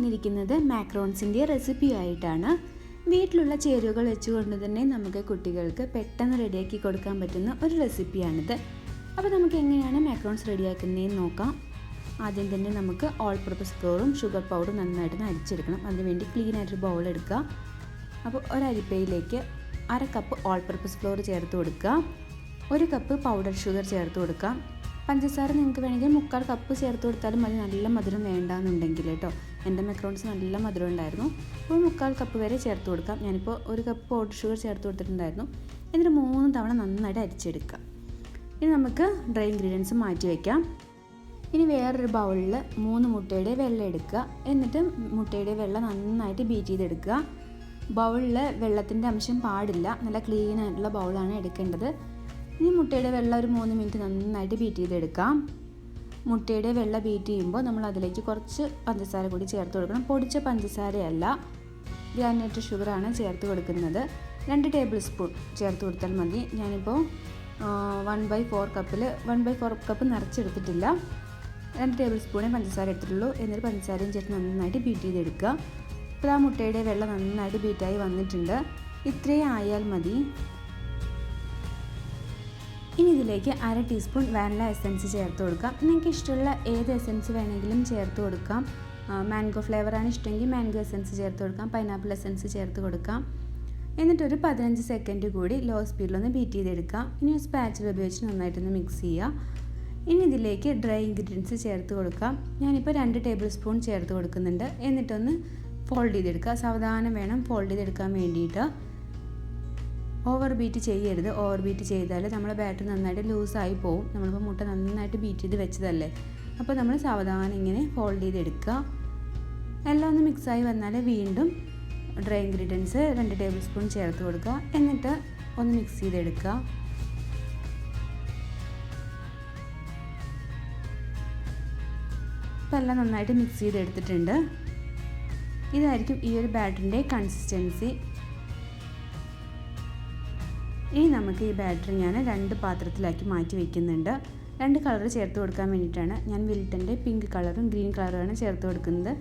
വന്നിരിക്കുന്നത് മാക്രോൺസിൻ്റെ റെസിപ്പി ആയിട്ടാണ്. വീട്ടിലുള്ള ചേരുവകൾ വെച്ചുകൊണ്ട് തന്നെ നമുക്ക് കുട്ടികൾക്ക് പെട്ടെന്ന് റെഡിയാക്കി കൊടുക്കാൻ പറ്റുന്ന ഒരു റെസിപ്പിയാണിത്. അപ്പോൾ നമുക്ക് എങ്ങനെയാണ് മാക്രോൺസ് റെഡിയാക്കുന്നതെന്ന് നോക്കാം. ആദ്യം തന്നെ നമുക്ക് ഓൾ പർപ്പസ് ഫ്ലോറും ഷുഗർ പൗഡറും നന്നായിട്ട് അരിച്ചെടുക്കണം. അതിനുവേണ്ടി ക്ലീൻ ആയിട്ടൊരു ബൗൾ എടുക്കുക. അപ്പോൾ ഒരരിപ്പയിലേക്ക് 1/2 കപ്പ് ഓൾ പർപ്പസ് ഫ്ലോർ ചേർത്ത് കൊടുക്കുക. 1 കപ്പ് പൗഡർ ഷുഗർ ചേർത്ത് കൊടുക്കാം. പഞ്ചസാര നിങ്ങൾക്ക് വേണമെങ്കിൽ 1/4 കപ്പ് ചേർത്ത് കൊടുത്താലും മതി, നല്ല മധുരം വേണ്ടാന്നുണ്ടെങ്കിൽ കേട്ടോ. എൻ്റെ മാക്രോൺസ് നല്ല മധുരം ഉണ്ടായിരുന്നു. അപ്പോൾ 1/4 കപ്പ് വരെ ചേർത്ത് കൊടുക്കാം. ഞാനിപ്പോൾ 1 കപ്പ് പൗഡർ ഷുഗർ ചേർത്ത് കൊടുത്തിട്ടുണ്ടായിരുന്നു. എന്നിട്ട് 3 തവണ നന്നായിട്ട് അരിച്ചെടുക്കാം. ഇനി നമുക്ക് ഡ്രൈ ഇൻഗ്രീഡിയൻസ് മാറ്റി വയ്ക്കാം. ഇനി വേറൊരു ബൗളിൽ 3 മുട്ടയുടെ വെള്ളം എടുക്കുക. എന്നിട്ട് മുട്ടയുടെ വെള്ളം നന്നായിട്ട് ബീറ്റ് ചെയ്തെടുക്കുക. ബൗളിൽ വെള്ളത്തിൻ്റെ അംശം പാടില്ല, നല്ല ക്ലീൻ ആയിട്ടുള്ള ബൗളാണ് എടുക്കേണ്ടത്. ഇനി മുട്ടയുടെ വെള്ളം ഒരു 3 മിനിറ്റ് നന്നായിട്ട് ബീറ്റ് ചെയ്തെടുക്കാം. മുട്ടയുടെ വെള്ളം ബീറ്റ് ചെയ്യുമ്പോൾ നമ്മൾ അതിലേക്ക് കുറച്ച് പഞ്ചസാര കൂടി ചേർത്ത് കൊടുക്കണം. പൊടിച്ച പഞ്ചസാരയല്ല, ഗ്രാനുലേറ്റഡ് ഷുഗറാണ് ചേർത്ത് കൊടുക്കുന്നത്. 2 ടേബിൾ സ്പൂൺ ചേർത്ത് കൊടുത്താൽ മതി. ഞാനിപ്പോൾ 1/4 കപ്പിൽ 1/4 കപ്പ് നിറച്ചെടുത്തിട്ടില്ല, 2 ടേബിൾ സ്പൂണേ പഞ്ചസാര എടുത്തിട്ടുള്ളൂ. എന്നിട്ട് പഞ്ചസാരയും ചേർത്ത് നന്നായിട്ട് ബീറ്റ് ചെയ്തെടുക്കുക. ഇപ്പോൾ ആ മുട്ടയുടെ വെള്ളം നന്നായിട്ട് ബീറ്റായി വന്നിട്ടുണ്ട്. ഇത്രയും ആയാൽ മതി. ഇനി ഇതിലേക്ക് 1/2 ടീസ്പൂൺ വാനില എസൻസ് ചേർത്ത് കൊടുക്കാം. നിങ്ങൾക്ക് ഇഷ്ടമുള്ള ഏത് എസൻസ് വേണമെങ്കിലും ചേർത്ത് കൊടുക്കാം. മാംഗോ ഫ്ലേവറാണ് ഇഷ്ടമെങ്കിൽ മാംഗോ എസൻസ് ചേർത്ത് കൊടുക്കാം, പൈനാപ്പിൾ എസൻസ് ചേർത്ത് കൊടുക്കാം. എന്നിട്ടൊരു 15 സെക്കൻഡ് കൂടി ലോ സ്പീഡിലൊന്ന് ബീറ്റ് ചെയ്തെടുക്കാം. ഇനി ഒരു സ്പാച്ചുല ഉപയോഗിച്ച് നന്നായിട്ടൊന്ന് മിക്സ് ചെയ്യുക. ഇനി ഇതിലേക്ക് ഡ്രൈ ഇൻഗ്രീഡിയൻസ് ചേർത്ത് കൊടുക്കാം. ഞാനിപ്പോൾ 2 ടേബിൾ സ്പൂൺ ചേർത്ത് കൊടുക്കുന്നുണ്ട്. എന്നിട്ടൊന്ന് ഫോൾഡ് ചെയ്തെടുക്കുക. സാവധാനം വേണം ഫോൾഡ് ചെയ്തെടുക്കാൻ വേണ്ടിയിട്ട്. ഓവർ ബീറ്റ് ചെയ്യരുത്. ഓവർ ബീറ്റ് ചെയ്താൽ നമ്മുടെ ബാറ്റർ നന്നായിട്ട് ലൂസായി പോവും. നമ്മളിപ്പോൾ മുട്ട നന്നായിട്ട് ബീറ്റ് ചെയ്ത് വെച്ചതല്ലേ, അപ്പോൾ നമ്മൾ സാവധാനം ഇങ്ങനെ ഫോൾഡ് ചെയ്തെടുക്കുക. എല്ലാം ഒന്ന് മിക്സായി വന്നാൽ വീണ്ടും ഡ്രൈ ഇൻഗ്രീഡിയൻസ് 2 ടേബിൾ സ്പൂൺ ചേർത്ത് കൊടുക്കുക. എന്നിട്ട് ഒന്ന് മിക്സ് ചെയ്തെടുക്കുക. അപ്പോൾ എല്ലാം നന്നായിട്ട് മിക്സ് ചെയ്തെടുത്തിട്ടുണ്ട്. ഇതായിരിക്കും ഈ ഒരു ബാറ്ററിൻ്റെ കൺസിസ്റ്റൻസി. ഇനി നമുക്ക് ഈ ബാറ്റർ ഞാൻ 2 പാത്രത്തിലാക്കി മാറ്റി വയ്ക്കുന്നുണ്ട്. 2 കളർ ചേർത്ത് കൊടുക്കാൻ വേണ്ടിയിട്ടാണ്. ഞാൻ വിൽട്ടൻ്റെ പിങ്ക് കളറും ഗ്രീൻ കളറുമാണ് ചേർത്ത് കൊടുക്കുന്നത്.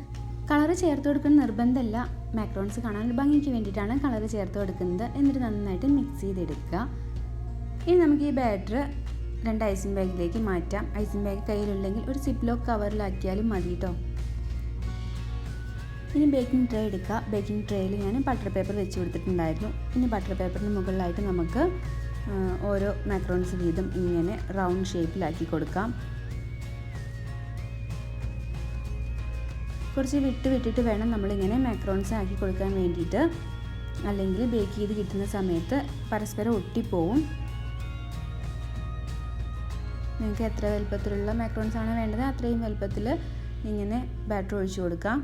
കളർ ചേർത്ത് കൊടുക്കുന്ന നിർബന്ധമല്ല, മാക്രോൺസ് കാണാൻ ഭംഗിക്ക് വേണ്ടിയിട്ടാണ് കളർ ചേർത്ത് കൊടുക്കുന്നത്. എന്നിട്ട് നന്നായിട്ട് മിക്സ് ചെയ്തെടുക്കുക. ഇനി നമുക്ക് ഈ ബാറ്റർ 2 ഐസിങ് ബാഗിലേക്ക് മാറ്റാം. ഐസിങ് ബാഗ് കയ്യിലുണ്ടെങ്കിൽ ഒരു സിപ്ലോക്ക് കവറിലാക്കിയാലും മതി കേട്ടോ. ഇനി ബേക്കിംഗ് ട്രേ എടുക്കുക. ബേക്കിംഗ് ട്രേയിൽ ഞാൻ ബട്ടർ പേപ്പർ വെച്ച് കൊടുത്തിട്ടുണ്ടായിരുന്നു. ഇനി ബട്ടർ പേപ്പറിന് മുകളിലായിട്ട് നമുക്ക് ഓരോ മാക്രോൺസ് വീതം ഇങ്ങനെ റൗണ്ട് ഷേപ്പിലാക്കി കൊടുക്കാം. കുറച്ച് വിട്ടിട്ട് വേണം നമ്മളിങ്ങനെ മാക്രോൺസ് ആക്കി കൊടുക്കാൻ വേണ്ടിയിട്ട്, അല്ലെങ്കിൽ ബേക്ക് ചെയ്ത് കിട്ടുന്ന സമയത്ത് പരസ്പരം ഒട്ടിപ്പോവും. നിങ്ങൾക്ക് എത്ര വലുപ്പത്തിലുള്ള മാക്രോൺസ് ആണ് വേണ്ടത് അത്രയും വലുപ്പത്തിൽ ഇങ്ങനെ ബാറ്റർ ഒഴിച്ചു കൊടുക്കാം.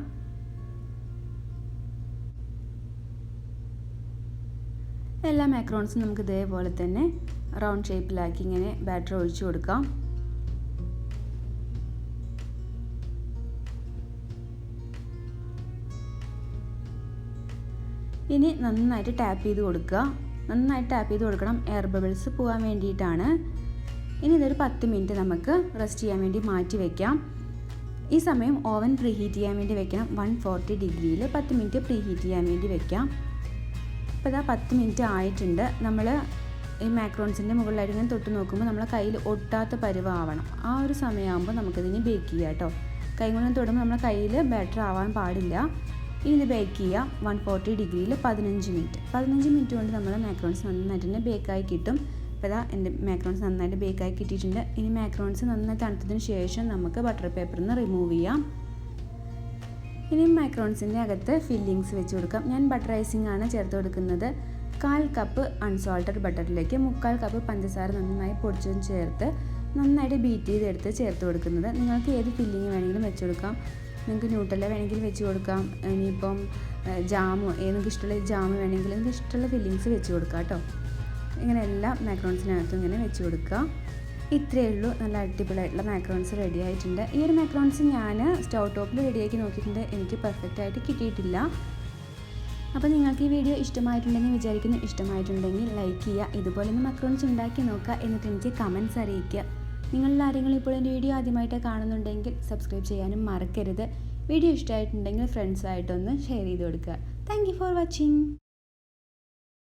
എല്ലാ മാക്രോൺസും നമുക്ക് ഇതേപോലെ തന്നെ റൗണ്ട് ഷേപ്പിലാക്കി ഇങ്ങനെ ബാറ്റർ ഒഴിച്ചു കൊടുക്കാം. ഇനി നന്നായിട്ട് ടാപ്പ് ചെയ്ത് കൊടുക്കുക. നന്നായിട്ട് ടാപ്പ് ചെയ്ത് കൊടുക്കണം, എയർ ബബിൾസ് പോകാൻ വേണ്ടിയിട്ടാണ്. ഇനി ഇതൊരു 10 മിനിറ്റ് നമുക്ക് റെസ്റ്റ് ചെയ്യാൻ വേണ്ടി മാറ്റി വയ്ക്കാം. ഈ സമയം ഓവൻ പ്രീഹീറ്റ് ചെയ്യാൻ വേണ്ടി വെക്കണം. 140 ഡിഗ്രിയിൽ 10 മിനിറ്റ് പ്രീഹീറ്റ് ചെയ്യാൻ വേണ്ടി വെക്കാം. ഇപ്പോൾ ഇതാ 10 മിനിറ്റ് ആയിട്ടുണ്ട്. നമ്മൾ ഈ മാക്രോൺസിൻ്റെ മുകളിലായിട്ട് ഇങ്ങനെ തൊട്ട് നോക്കുമ്പോൾ നമ്മളെ കയ്യിൽ ഒട്ടാത്ത പരുവാവണം. ആ ഒരു സമയമാകുമ്പോൾ നമുക്കിതിന് ബേക്ക് ചെയ്യാം കേട്ടോ. കൈ കൊണ്ട് തൊടുമ്പോൾ നമ്മളെ കയ്യിൽ ബാറ്റർ ആവാൻ പാടില്ല. ഇനി ഇത് ബേക്ക് ചെയ്യാം 140 ഡിഗ്രിയിൽ 15 മിനിറ്റ്. 15 മിനിറ്റ് കൊണ്ട് നമ്മൾ മാക്രോൺസ് നന്നായിട്ട് തന്നെ ബേക്കായി കിട്ടും. ഇപ്പോൾ ഇതാ എൻ്റെ മാക്രോൺസ് നന്നായിട്ട് ബേക്കായി കിട്ടിയിട്ടുണ്ട്. ഇനി മാക്രോൺസ് നന്നായി തണുത്തതിന് ശേഷം നമുക്ക് ബട്ടർ പേപ്പറിൽ നിന്ന് റിമൂവ് ചെയ്യാം. ഇനി മാക്രോൺസിൻ്റെ അകത്ത് ഫില്ലിങ്സ് വെച്ച് കൊടുക്കാം. ഞാൻ ബട്ടർ ഐസിംഗ് ആണ് ചേർത്ത് കൊടുക്കുന്നത്. 1/4 കപ്പ് അൺസോൾട്ടഡ് ബട്ടറിലേക്ക് 1/4 കപ്പ് പഞ്ചസാര നന്നായി പൊടിച്ചതും ചേർത്ത് നന്നായിട്ട് ബീറ്റ് ചെയ്തെടുത്ത് ചേർത്ത് കൊടുക്കുന്നത്. നിങ്ങൾക്ക് ഏത് ഫില്ലിങ് വേണമെങ്കിലും വെച്ച് കൊടുക്കാം. നിങ്ങൾക്ക് ന്യൂട്ടെല്ല വേണമെങ്കിൽ വെച്ച് കൊടുക്കാം. ഇനിയിപ്പം ജാമോ നിങ്ങൾക്ക് ഇഷ്ടമുള്ള ജാം വേണമെങ്കിൽ നിങ്ങൾക്ക് ഇഷ്ടമുള്ള ഫില്ലിങ്സ് വെച്ച് കൊടുക്കാം കേട്ടോ. ഇങ്ങനെ എല്ലാ മാക്രോൺസിനകത്തും ഇങ്ങനെ വെച്ച് കൊടുക്കുക. ഇത്രയേ ഉള്ളൂ. നല്ല അടിപൊളിയായിട്ടുള്ള മാക്രോൺസ് റെഡി ആയിട്ടുണ്ട്. ഈ ഒരു മാക്രോൺസ് ഞാൻ സ്റ്റൗ ടോപ്പിൽ റെഡിയാക്കി നോക്കിയിട്ടുണ്ട്. എനിക്ക് പെർഫെക്റ്റ് ആയിട്ട് കിട്ടിയിട്ടില്ല. അപ്പോൾ നിങ്ങൾക്ക് ഈ വീഡിയോ ഇഷ്ടമായിട്ടുണ്ടെന്ന് വിചാരിക്കുന്നു. ഇഷ്ടമായിട്ടുണ്ടെങ്കിൽ ലൈക്ക് ചെയ്യുക. ഇതുപോലെ ഒന്ന് മാക്രോൺസ് ഉണ്ടാക്കി നോക്കുക. എന്നിട്ട് എനിക്ക് കമൻറ്റ്സ് അറിയിക്കുക. നിങ്ങളിൽ ആരെങ്കിലും ഇപ്പോൾ എൻ്റെ വീഡിയോ ആദ്യമായിട്ട് കാണുന്നുണ്ടെങ്കിൽ സബ്സ്ക്രൈബ് ചെയ്യാനും മറക്കരുത്. വീഡിയോ ഇഷ്ടമായിട്ടുണ്ടെങ്കിൽ ഫ്രണ്ട്സായിട്ടൊന്ന് ഷെയർ ചെയ്ത് കൊടുക്കുക. Thank you for watching.